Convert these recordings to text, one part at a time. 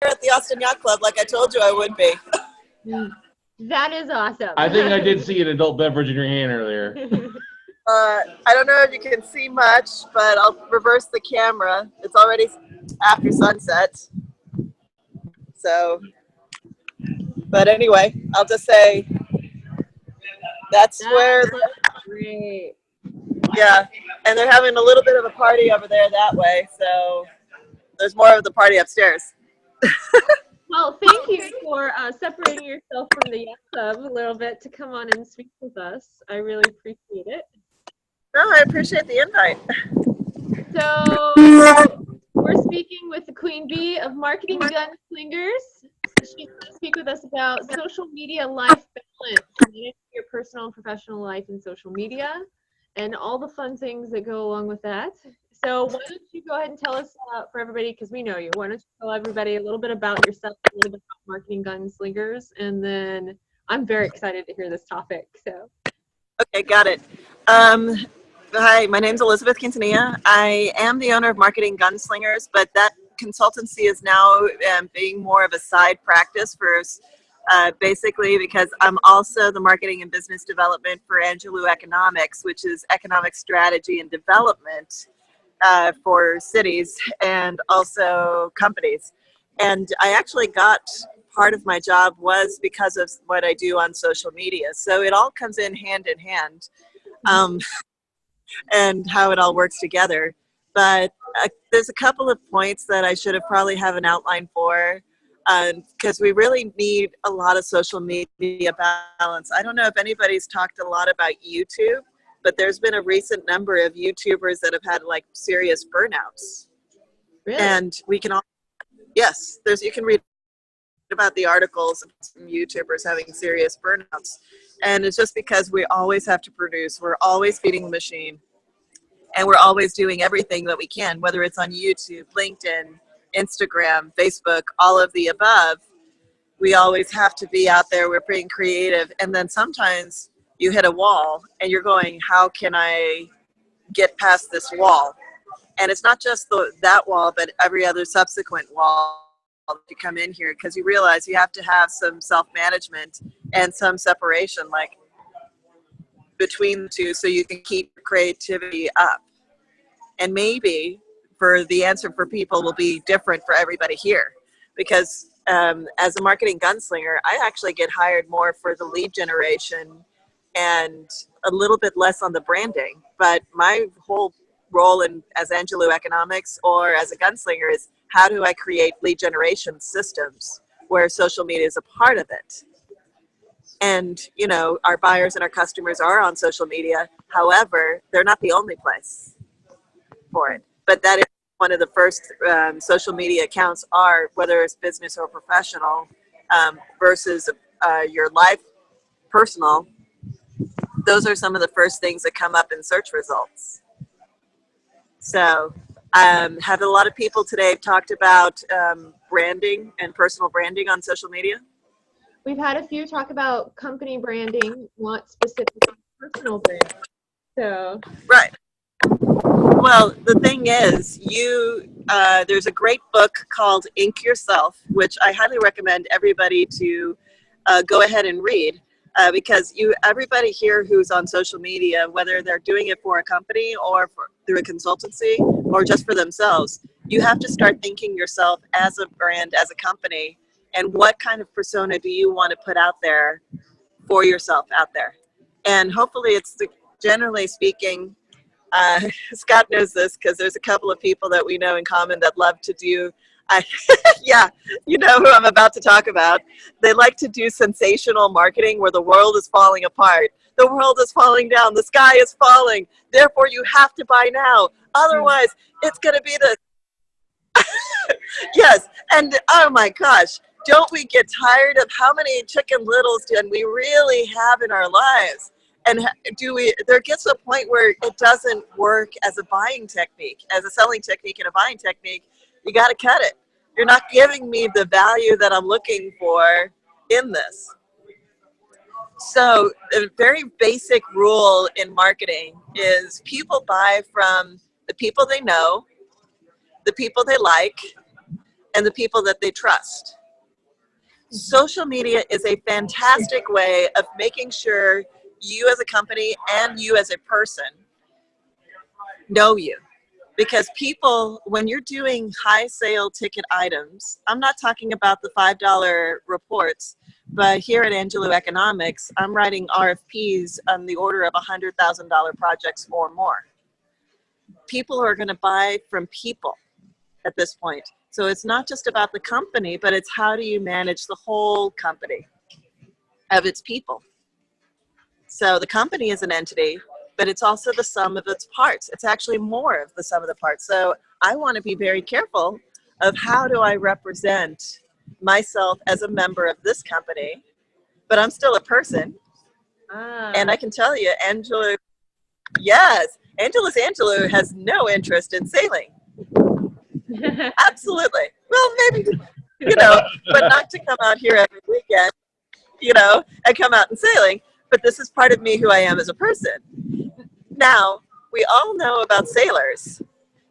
at the Austin Yacht Club like I told you I would be. That is awesome. I think I did see an adult beverage in your hand earlier. I don't know if you can see much, but I'll reverse the camera. It's already after sunset. So, but anyway, I'll just say that's where, great. yeah. And they're having a little bit of a party over there that way. So there's more of the party upstairs. Well, thank you for separating yourself from the Yacht Club a little bit to come on and speak with us. I really appreciate it. No, I appreciate the invite. So we're speaking with the Queen Bee of Marketing Gunslingers. She's going to speak with us about social media life balance, managing your personal and professional life in social media, and all the fun things that go along with that. So why don't you go ahead and tell us, for everybody, because we know you, why don't you tell everybody a little bit about yourself, a little bit about Marketing Gunslingers, and then I'm very excited to hear this topic. So. Okay, got it. Hi, my name's Elizabeth Quintanilla. I am the owner of Marketing Gunslingers, but that consultancy is now being more of a side practice for basically because I'm also the marketing and business development for Angelou Economics, which is economic strategy and development for cities and also companies. And I actually got part of my job was because of what I do on social media. So it all comes in hand, and how it all works together. But there's a couple of points that I should have probably have an outline for, because we really need a lot of social media balance. I don't know if anybody's talked a lot about YouTube, but there's been a recent number of YouTubers that have had like serious burnouts. Really? And we can all, yes, you can read about the articles of some YouTubers having serious burnouts. And it's just because we always have to produce. We're always feeding the machine. And we're always doing everything that we can, whether it's on YouTube, LinkedIn, Instagram, Facebook, all of the above. We always have to be out there. We're being creative. And then sometimes you hit a wall and you're going, how can I get past this wall? And it's not just that wall, but every other subsequent wall to come in here, because you realize you have to have some self-management and some separation like between the two so you can keep creativity up. And maybe for the answer for people will be different for everybody here, because as a marketing gunslinger, I actually get hired more for the lead generation and a little bit less on the branding. But my whole role as Angelou Economics or as a gunslinger is how do I create lead generation systems where social media is a part of it. And, you know, our buyers and our customers are on social media. However, they're not the only place for it. But that is one of the first social media accounts are, whether it's business or professional, versus your life personal. Those are some of the first things that come up in search results. So have a lot of people today talked about branding and personal branding on social media? We've had a few talk about company branding, not specifically personal branding. So. Right. Well, the thing is, there's a great book called Ink Yourself, which I highly recommend everybody to go ahead and read, because everybody here who's on social media, whether they're doing it for a company or through a consultancy or just for themselves, you have to start thinking yourself as a brand, as a company, and what kind of persona do you want to put out there for yourself out there. And hopefully it's generally speaking, Scott knows this because there's a couple of people that we know in common that love to do, yeah, you know who I'm about to talk about. They like to do sensational marketing where the world is falling apart. The world is falling down. The sky is falling. Therefore, you have to buy now. Otherwise, it's going to be the... Yes, and oh my gosh, don't we get tired of how many Chicken Littles do we really have in our lives? And there gets a point where it doesn't work as a buying technique, as a selling technique and a buying technique. You got to cut it. You're not giving me the value that I'm looking for in this. So a very basic rule in marketing is people buy from the people they know, the people they like, and the people that they trust. Social media is a fantastic way of making sure you as a company and you as a person know you. Because people, when you're doing high sale ticket items, I'm not talking about the $5 reports, but here at Angelo Economics, I'm writing RFPs on the order of $100,000 projects or more. People are going to buy from people at this point. So it's not just about the company, but it's how do you manage the whole company of its people. So the company is an entity, but it's also the sum of its parts. It's actually more of the sum of the parts. So I want to be very careful of how do I represent myself as a member of this company, but I'm still a person. And I can tell you, Angelo, yes, Angelus Angelo has no interest in sailing. Absolutely. Well, maybe, but not to come out here every weekend, and come out and sailing. But this is part of me, who I am as a person. Now, we all know about sailors.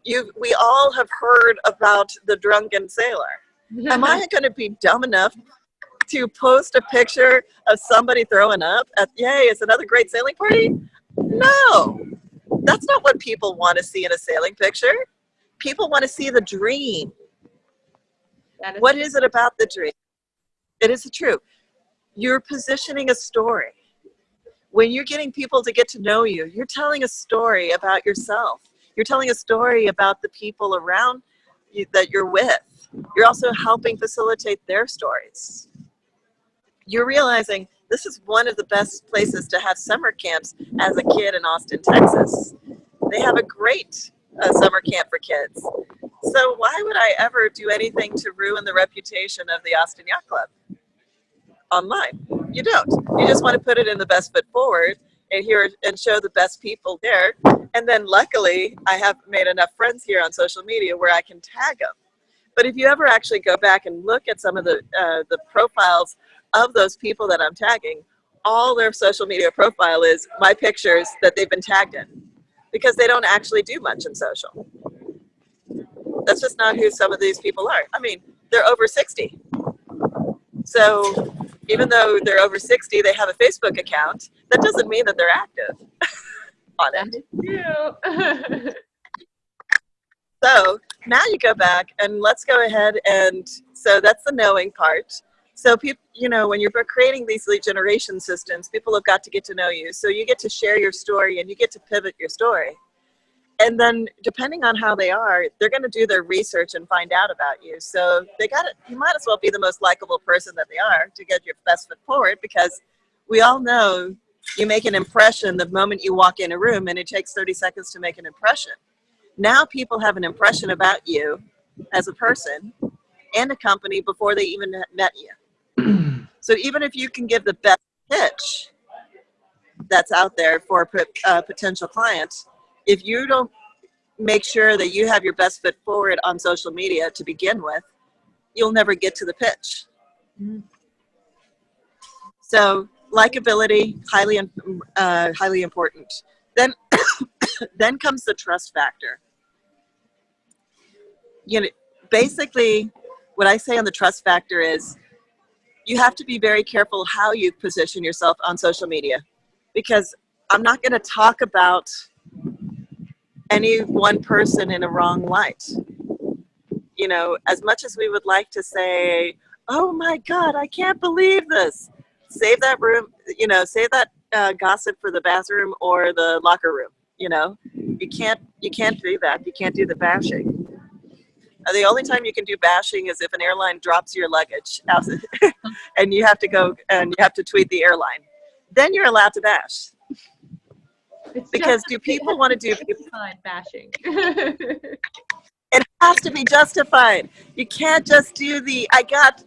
We all have heard about the drunken sailor. Am I going to be dumb enough to post a picture of somebody throwing up yay, it's another great sailing party? No, that's not what people want to see in a sailing picture. People want to see the dream. What is it about the dream? It is true. You're positioning a story. When you're getting people to get to know you, you're telling a story about yourself. You're telling a story about the people around you that you're with. You're also helping facilitate their stories. You're realizing this is one of the best places to have summer camps as a kid in Austin, Texas. They have a great summer camp for kids. So why would I ever do anything to ruin the reputation of the Austin Yacht Club online? You don't. You just want to put it in the best foot forward and show the best people there. And then luckily, I have made enough friends here on social media where I can tag them. But if you ever actually go back and look at some of the profiles of those people that I'm tagging, all their social media profile is my pictures that they've been tagged in, because they don't actually do much in social. That's just not who some of these people are. I mean, they're over 60. So even though they're over 60, they have a Facebook account. That doesn't mean that they're active on it. So now you go back and let's go ahead, and so that's the knowing part. So people, when you're creating these lead generation systems, people have got to get to know you. So you get to share your story and you get to pivot your story. And then depending on how they are, they're going to do their research and find out about you. So you might as well be the most likable person that they are to get your best foot forward, because we all know you make an impression the moment you walk in a room, and it takes 30 seconds to make an impression. Now people have an impression about you as a person and a company before they even met you. So even if you can give the best pitch that's out there for a potential client, if you don't make sure that you have your best foot forward on social media to begin with, you'll never get to the pitch. So likability, highly important. Then comes the trust factor. Basically, what I say on the trust factor is you have to be very careful how you position yourself on social media, because I'm not going to talk about any one person in a wrong light. As much as we would like to say, oh my God, I can't believe this. Save that room, save that gossip for the bathroom or the locker room. You can't do that. You can't do the bashing. The only time you can do bashing is if an airline drops your luggage and you have to go and you have to tweet the airline. Then you're allowed to bash. Because do people want to do bashing? It has to be justified. You can't just do I got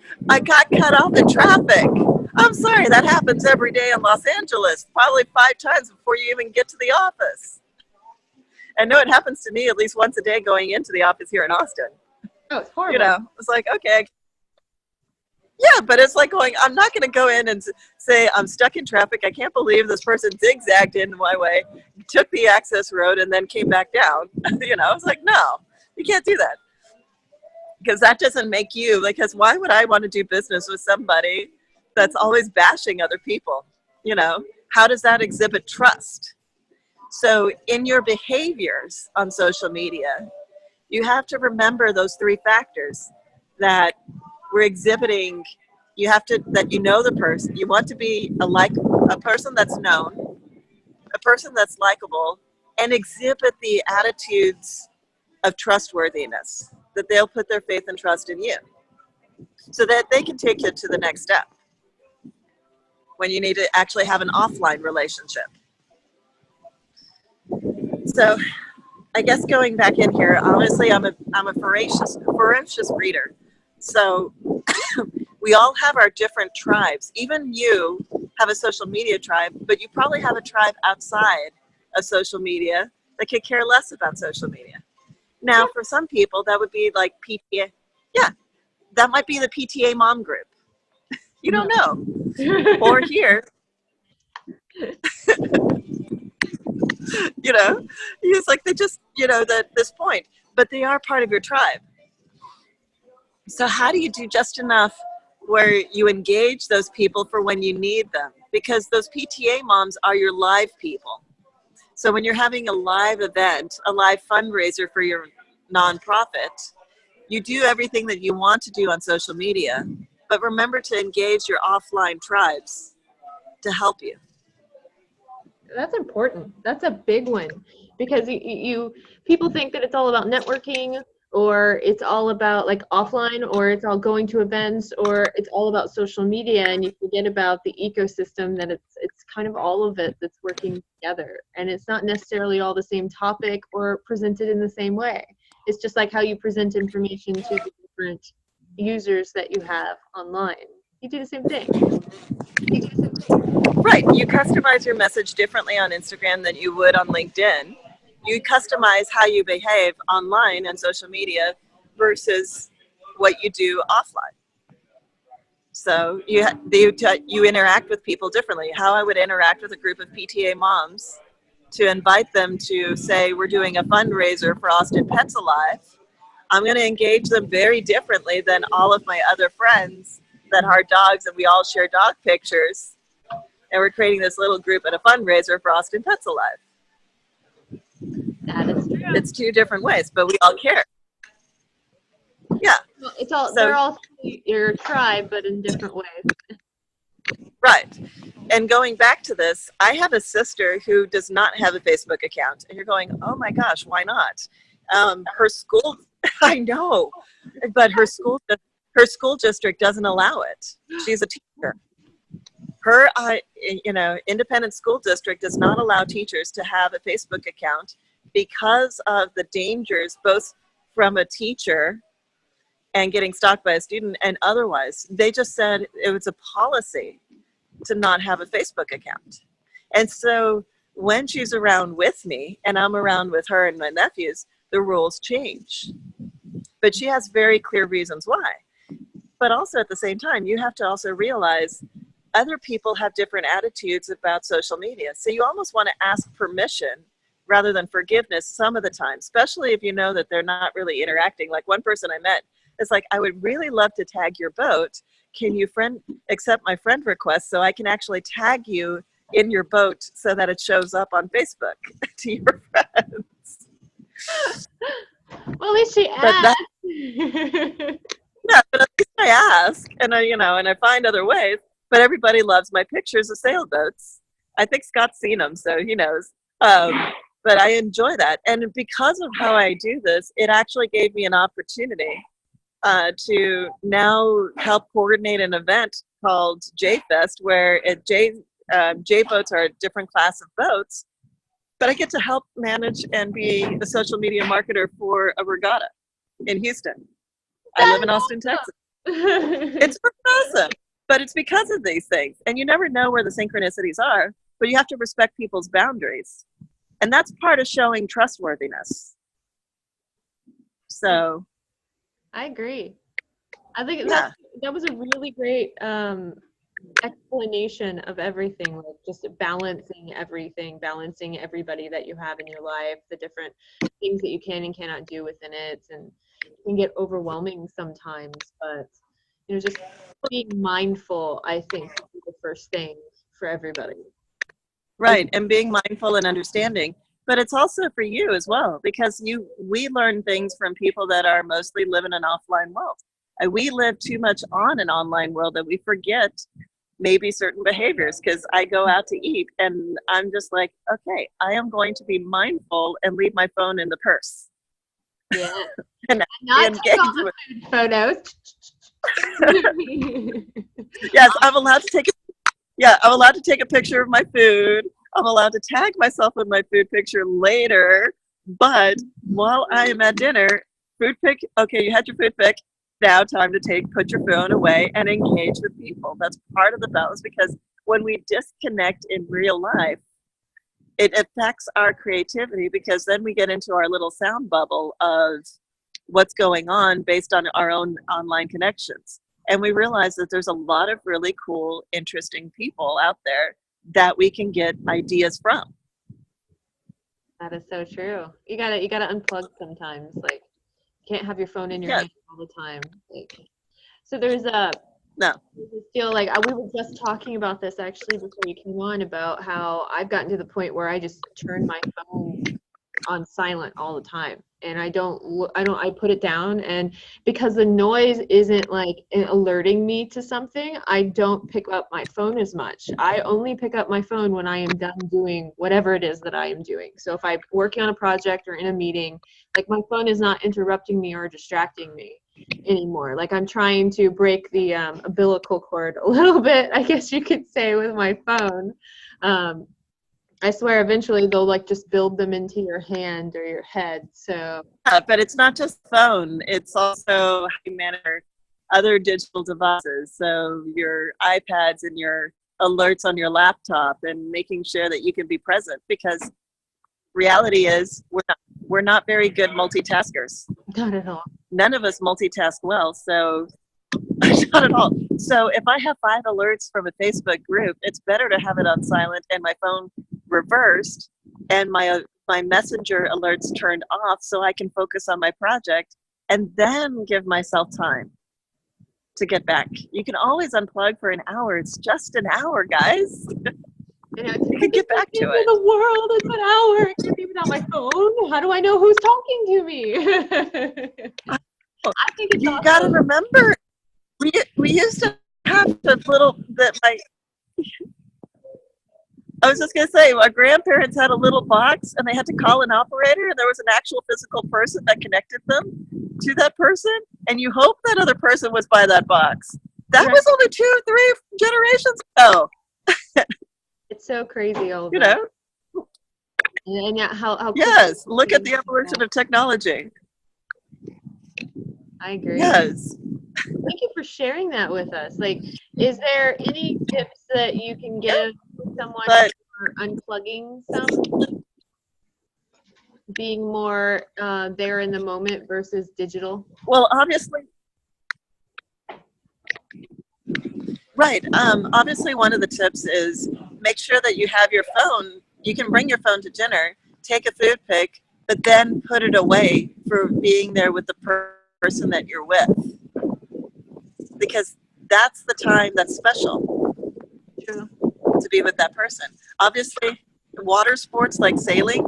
cut off in traffic. I'm sorry, that happens every day in Los Angeles, probably 5 times before you even get to the office. I know it happens to me at least once a day going into the office here in Austin. Oh, it's horrible. It's like, okay. Yeah, but it's like I'm not going to go in and say, I'm stuck in traffic. I can't believe this person zigzagged in my way, took the access road, and then came back down. It's like, no, you can't do that. because that doesn't make you, because why would I want to do business with somebody that's always bashing other people? You know, how does that exhibit trust? So in your behaviors on social media, you have to remember those three factors that we're exhibiting. You have to, that you know the person. You want to be a person that's known, a person that's likable, and exhibit the attitudes of trustworthiness, that they'll put their faith and trust in you so that they can take you to the next step when you need to actually have an offline relationship. So I guess going back in here, obviously I'm a ferocious reader. So we all have our different tribes. Even you have a social media tribe, but you probably have a tribe outside of social media that could care less about social media. Now, for some people, that would be like PTA. Yeah, that might be the PTA mom group. You don't know. Or here, you know, it's like they just, at this point, but they are part of your tribe. So how do you do just enough where you engage those people for when you need them? Because those PTA moms are your live people. So when you're having a live event, a live fundraiser for your nonprofit, you do everything that you want to do on social media, but remember to engage your offline tribes to help you. That's important. That's a big one, because people think that it's all about networking, or it's all about like offline, or it's all going to events, or it's all about social media, and you forget about the ecosystem, that it's kind of all of it that's working together, and it's not necessarily all the same topic or presented in the same way. It's just like how you present information to the different users that you have online. You do the same thing. Right. You customize your message differently on Instagram than you would on LinkedIn. You customize how you behave online and social media versus what you do offline. So you interact with people differently. How I would interact with a group of PTA moms to invite them to say we're doing a fundraiser for Austin Pets Alive, I'm going to engage them very differently than all of my other friends that are dogs and we all share dog pictures. And we're creating this little group at a fundraiser for Austin Pets Alive. That is true. It's two different ways, but we all care. Yeah. Well, they're all your tribe, but in different ways. Right. And going back to this, I have a sister who does not have a Facebook account. And you're going, oh my gosh, why not? Her school, I know, but her school district doesn't allow it. She's a teacher. Her, independent school district does not allow teachers to have a Facebook account because of the dangers, both from a teacher and getting stalked by a student and otherwise. They just said it was a policy to not have a Facebook account. And so when she's around with me and I'm around with her and my nephews, the rules change. But she has very clear reasons why. But also at the same time, you have to also realize other people have different attitudes about social media. So you almost want to ask permission rather than forgiveness some of the time, especially if you know that they're not really interacting. Like one person I met is like, I would really love to tag your boat. Can you accept my friend request so I can actually tag you in your boat so that it shows up on Facebook to your friends? Well, at least she asked. Yeah, but at least I ask, and I find other ways. But everybody loves my pictures of sailboats. I think Scott's seen them, so he knows. But I enjoy that. And because of how I do this, it actually gave me an opportunity to now help coordinate an event called J-Fest, where J-boats are a different class of boats. But I get to help manage and be a social media marketer for a regatta in Houston. I live in Austin, Texas. It's awesome. But it's because of these things. And you never know where the synchronicities are, but you have to respect people's boundaries. And that's part of showing trustworthiness. So. I agree. I think that was a really great explanation of everything, like just balancing everything, balancing everybody that you have in your life, the different things that you can and cannot do within it. And can get overwhelming sometimes, but just being mindful, I think, is the first thing for everybody. Right, and being mindful and understanding. But it's also for you as well, because we learn things from people that are mostly live in an offline world. And we live too much on an online world that we forget maybe certain behaviors, because I go out to eat and I'm just like, okay, I am going to be mindful and leave my phone in the purse. Yeah. and Not take all engage the food photos. Yes, I'm allowed to take a picture of my food. I'm allowed to tag myself in my food picture later. But while I am at dinner, food pic, okay, you had your food pic. Now time to put your phone away and engage with people. That's part of the balance, because when we disconnect in real life, it affects our creativity, because then we get into our little sound bubble of what's going on based on our own online connections. And we realize that there's a lot of really cool, interesting people out there that we can get ideas from. That is so true. You gotta unplug sometimes. Like, you can't have your phone in your hand all the time. Like, so there's a feel like we were just talking about this actually before you came on, about how I've gotten to the point where I just turn my phone on silent all the time, and I put it down, and because the noise isn't like alerting me to something, I don't pick up my phone as much. I only pick up my phone when I am done doing whatever it is that I am doing. So if I'm working on a project or in a meeting, like, my phone is not interrupting me or distracting me anymore. Like, I'm trying to break the umbilical cord a little bit, I guess you could say, with my phone. I swear eventually they'll like just build them into your hand or your head. So but it's not just phone, it's also how you manage other digital devices. So your iPads and your alerts on your laptop, and making sure that you can be present, because reality is we're not very good multitaskers. not at all. None of us multitask well, so not at all. So if I have 5 alerts from a Facebook group, it's better to have it on silent and my phone reversed and my messenger alerts turned off, so I can focus on my project and then give myself time to get back. You can always unplug for an hour. It's just an hour, guys. You can get back to it. The world, it's an hour. I can't be without my phone. How do I know who's talking to me? I think it's you awesome. Gotta remember, we used to have the little that my. I was just going to say, our grandparents had a little box and they had to call an operator, and there was an actual physical person that connected them to that person, and you hope that other person was by that box. That was only 2-3 generations ago. It's so crazy, all you that. know. And yeah, how yes, look at the evolution of technology. I agree. Yes. Thank you for sharing that with us. Like, is there any tips that you can give someone for unplugging some? Being more there in the moment versus digital? Well, obviously. Right. Obviously, one of the tips is make sure that you have your phone. You can bring your phone to dinner, take a food pic, but then put it away for being there with the person that you're with. Because that's the time that's special. True. To be with that person. Obviously, water sports like sailing,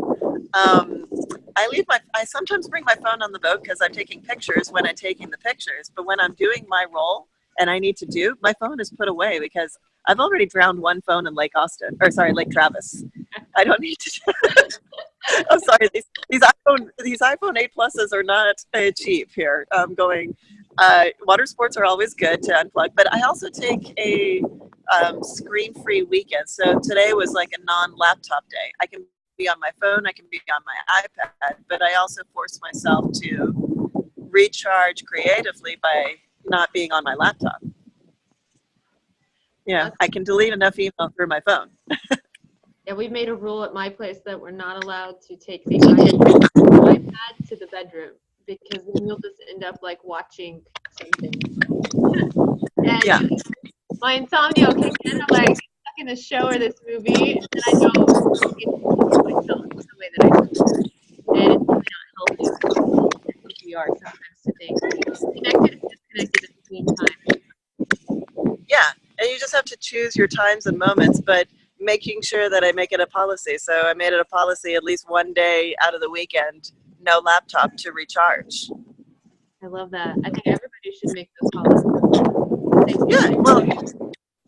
I sometimes bring my phone on the boat because I'm taking pictures when I'm taking the pictures, but when I'm doing my role and I need to do, my phone is put away because I've already drowned one phone in Lake Travis. I don't need to. I'm sorry, these iPhone 8 Pluses are not cheap here. Water sports are always good to unplug, but I also take a screen-free weekend. So today was like a non-laptop day. I can be on my phone, I can be on my iPad, but I also force myself to recharge creatively by not being on my laptop. Yeah, I can delete enough email through my phone. Yeah, we've made a rule at my place that we're not allowed to take the iPad to the bedroom, because then you'll just end up like watching something. And my insomnia kicks in. I'm like stuck in this show or this movie, and I don't get myself the way that I should. And it's really not healthy. We are sometimes to you just have to choose your times and moments, but making sure that I make it a policy. So I made it a policy at least one day out of the weekend, no laptop to recharge. I love that. I think everybody should make those policies. Yeah, well,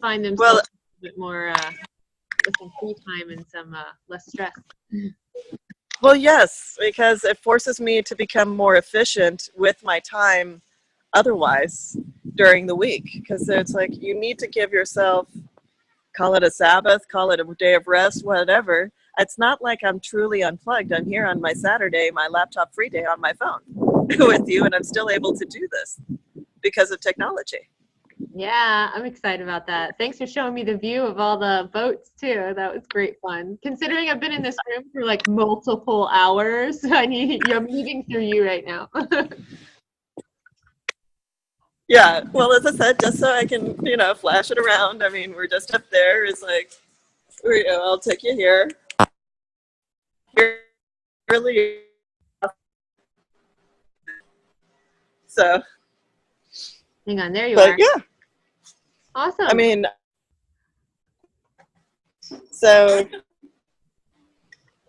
Find themselves well, a bit more with some free time and some less stress. well, yes, because it forces me to become more efficient with my time otherwise during the week. Because it's like you need to give yourself, call it a Sabbath, call it a day of rest, whatever. It's not like I'm truly unplugged. I'm here on my Saturday, my laptop free day on my phone with you, and I'm still able to do this because of technology. Yeah, I'm excited about that. Thanks for showing me the view of all the boats too. That was great fun. Considering I've been in this room for like multiple hours, I'm moving through you right now. Yeah, well, as I said, just so I can, flash it around. I mean, we're just up there. It's like, I'll take you here. Here, really. So. Hang on, there you But are. yeah. Awesome. I mean, so,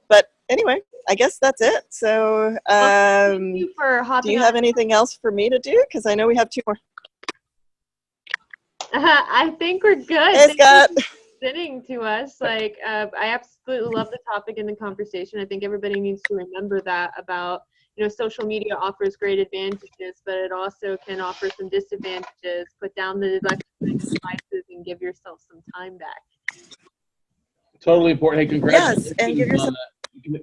but anyway, I guess that's it. So, Thank you for do hopping you on. have anything else for me to do? Because I know we have 2 more. I think we're good. Hey, Scott. Thank you for listening to us. Like, I absolutely love the topic and the conversation. I think everybody needs to remember that about, social media offers great advantages, but it also can offer some disadvantages. Put down the electronic devices and give yourself some time back. Totally important. Hey, congratulations! Yes, and give yourself.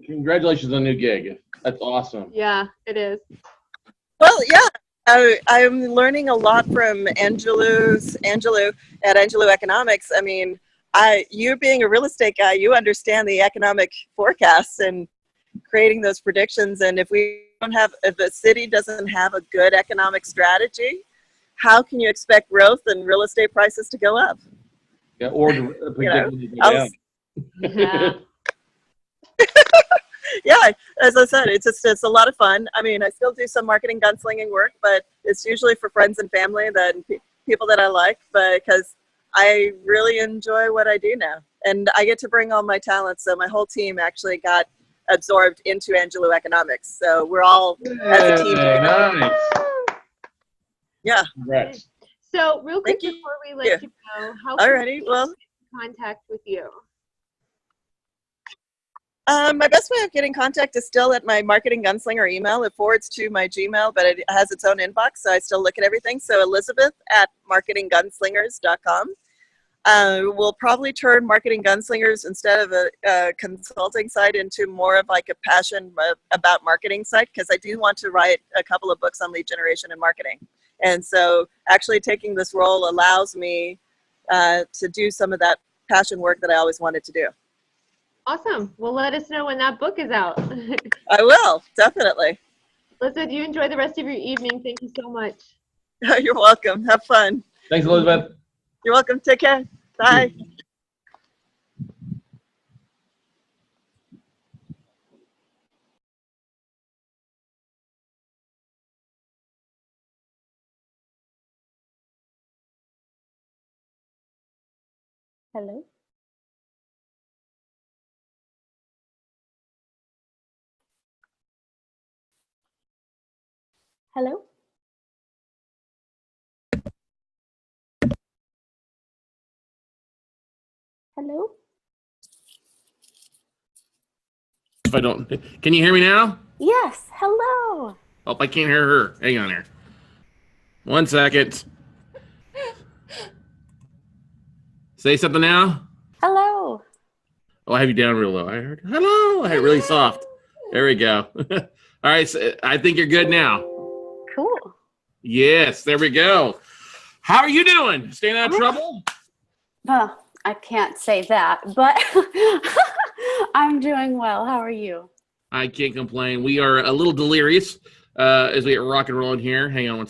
Congratulations on the new gig. That's awesome. Yeah, it is. Well, yeah. I'm learning a lot from Angelo at Angelo Economics. I mean, you being a real estate guy, you understand the economic forecasts and creating those predictions. And if a city doesn't have a good economic strategy, how can you expect growth and real estate prices to go up? Yeah, or to predict when they go down. Yeah. Yeah, as I said, it's a lot of fun. I mean, I still do some marketing gunslinging work, but it's usually for friends and family people that I like, because I really enjoy what I do now, and I get to bring all my talents. So my whole team actually got absorbed into Angelo Economics. So we're all as a team. Nice. Yeah. Congrats. So real quick Thank you. before we let you go, how Alrighty, can well. we get in contact with you? My best way of getting contact is still at my marketing gunslinger email. It forwards to my Gmail, but it has its own inbox, so I still look at everything. So Elizabeth at marketinggunslingers.com. We'll probably turn Marketing Gunslingers, instead of a consulting site, into more of like a passion about marketing site, because I do want to write a couple of books on lead generation and marketing. And so actually taking this role allows me to do some of that passion work that I always wanted to do. Awesome. Well, let us know when that book is out. I will, definitely. Elizabeth, you enjoy the rest of your evening. Thank you so much. You're welcome. Have fun. Thanks, Elizabeth. You're welcome. Take care. Bye. Hello. Hello. Hello. If I don't, can you hear me now? Yes. Hello. Oh, I can't hear her. Hang on here. 1 second. Say something now. Hello. Oh, I have you down real low. I heard hello. I heard really soft. There we go. All right. So I think you're good now. Cool. Yes. There we go. How are you doing? Staying out of trouble? Well, I can't say that, but I'm doing well. How are you? I can't complain. We are a little delirious as we get rock and rolling here. Hang on one second.